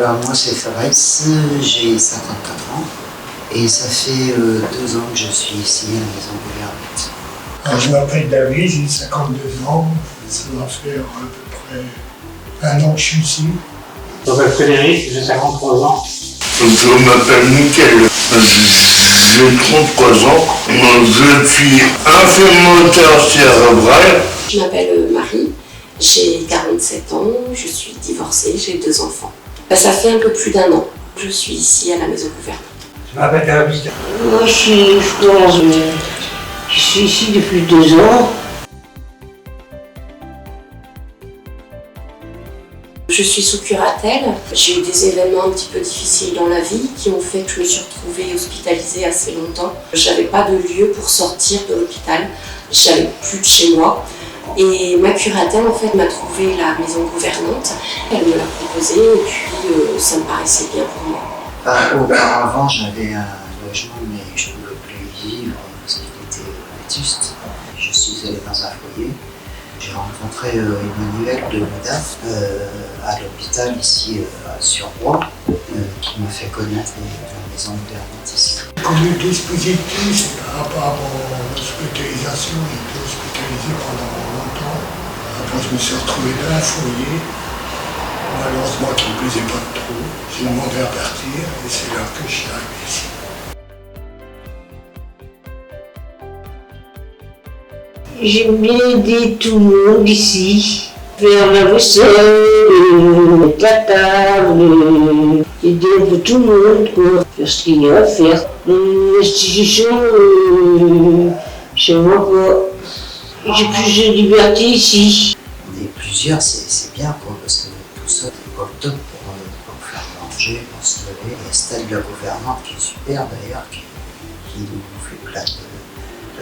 Alors moi c'est Fabrice, j'ai 54 ans et ça fait 2 ans que je suis ici à la maison Gouvernante. Alors je m'appelle David, j'ai 52 ans, ça va faire à peu près 1 an que je suis ici. Je m'appelle Frédéric, j'ai 53 ans. Je m'appelle Mickaël, j'ai 33 ans, je suis infirmoteur cérébral. Je m'appelle Marie, j'ai 47 ans, je suis divorcée, j'ai 2 enfants. Ça fait un peu plus d'1 an que je suis ici à la maison Gouvernante. Je m'appelle David. Moi je suis Florence, je suis ici depuis 2 ans. Je suis sous curatelle. J'ai eu des événements un petit peu difficiles dans la vie qui ont fait que je me suis retrouvée hospitalisée assez longtemps. J'avais pas de lieu pour sortir de l'hôpital, j'avais plus de chez moi. Et ma curatelle en fait m'a trouvé la maison Gouvernante. Elle me l'a proposé et puis ça me paraissait bien pour moi. Auparavant j'avais un logement mais je ne pouvais plus y vivre parce qu'il était vétuste. Je suis allé dans un foyer. J'ai rencontré Emmanuel de l'UDAF à l'hôpital ici sur Rouen qui m'a fait connaître la maison Gouvernante ici. Comme le dispositif, c'est par rapport à mon hospitalisation, j'ai été hospitalisé pendant longtemps. Après je me suis retrouvé dans un foyer, malheureusement qui ne me plaisait pas trop. J'ai demandé à partir et c'est là que je suis arrivé ici. J'aime bien aider tout le monde ici, faire la vaisselle, mettre la table, aider un peu tout le monde, quoi. Faire ce qu'il y a à faire. L'institution, chez moi, quoi. J'ai plus de liberté ici. On est plusieurs, c'est bien quoi, parce que tout ça c'est pas le top pour faire manger, pour se lever. Il y a Stade de la Gouvernante qui est super d'ailleurs, qui nous fait plein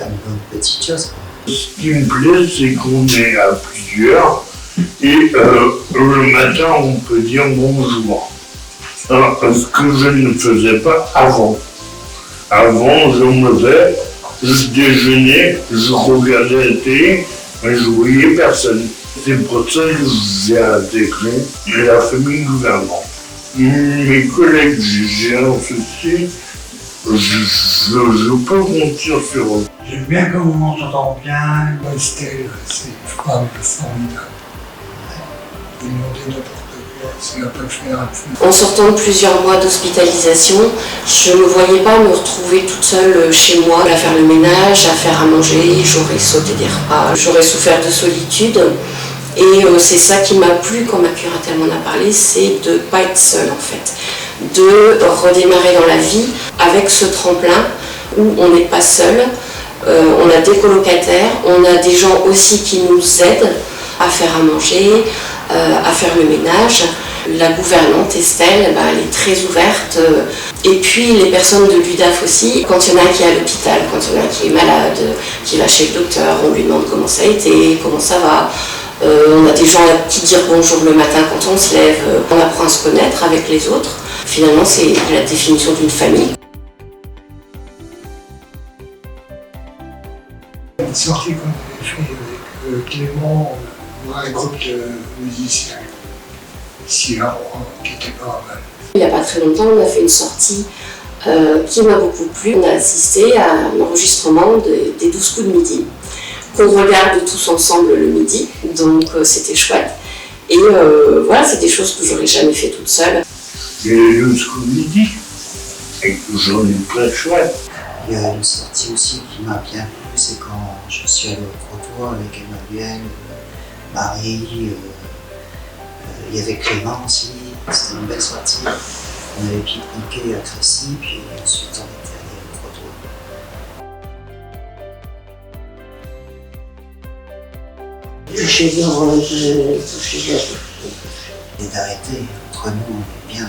de bonnes petites choses quoi. Ce qui me plaît, c'est qu'on est à plusieurs et le matin, on peut dire bonjour. Ce que je ne faisais pas avant. Avant, je me levais, je déjeunais, je regardais la télé, mais je voyais personne. C'est pour ça que j'ai intégré la famille Gouvernante. Mes collègues, j'ai un souci, je peux mentir sur eux. J'aime bien comment on s'entend bien. Estelle, c'est une femme formidable. Vous demandez n'importe quoi, c'est la peuvent faire un fou. En sortant de plusieurs mois d'hospitalisation, je ne me voyais pas me retrouver toute seule chez moi à faire le ménage, à faire à manger, j'aurais sauté des repas, j'aurais souffert de solitude. Et c'est ça qui m'a plu quand ma curatelle m'en a parlé, c'est de ne pas être seule en fait. De redémarrer dans la vie avec ce tremplin où on n'est pas seul. On a des colocataires, on a des gens aussi qui nous aident à faire à manger, à faire le ménage. La gouvernante Estelle, elle est très ouverte. Et puis les personnes de l'UDAF aussi, quand il y en a un qui est à l'hôpital, quand il y en a un qui est malade, qui va chez le docteur, on lui demande comment ça a été, comment ça va. On a des gens à qui dire bonjour le matin quand on se lève, on apprend à se connaître avec les autres. Finalement, c'est la définition d'une famille. Une sortie qu'on avait fait avec Clément, un groupe de musiciens ici à Rouen, qui était pas mal. Il n'y a pas très longtemps, on a fait une sortie qui m'a beaucoup plu. On a assisté à un enregistrement des 12 coups de midi, qu'on regarde tous ensemble le midi, donc c'était chouette. Et voilà, c'est des choses que j'aurais jamais fait toute seule. Il y a eu ce qu'on me dit, et que j'en ai plein chouette. Il y a une sortie aussi qui m'a bien plu, c'est quand je suis allé au trottoir avec Emmanuel, Marie, il y avait Clément aussi, c'était une belle sortie. On avait pique-niqué à Crécy, puis ensuite on était allé au trottoir. Toucher des roses, toucher des... Et d'arrêter, entre nous on est bien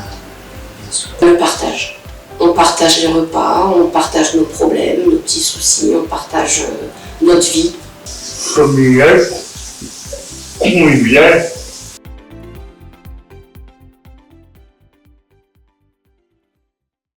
souvent. Le partage. On partage les repas, on partage nos problèmes, nos petits soucis, on partage notre vie. Familial, convivial,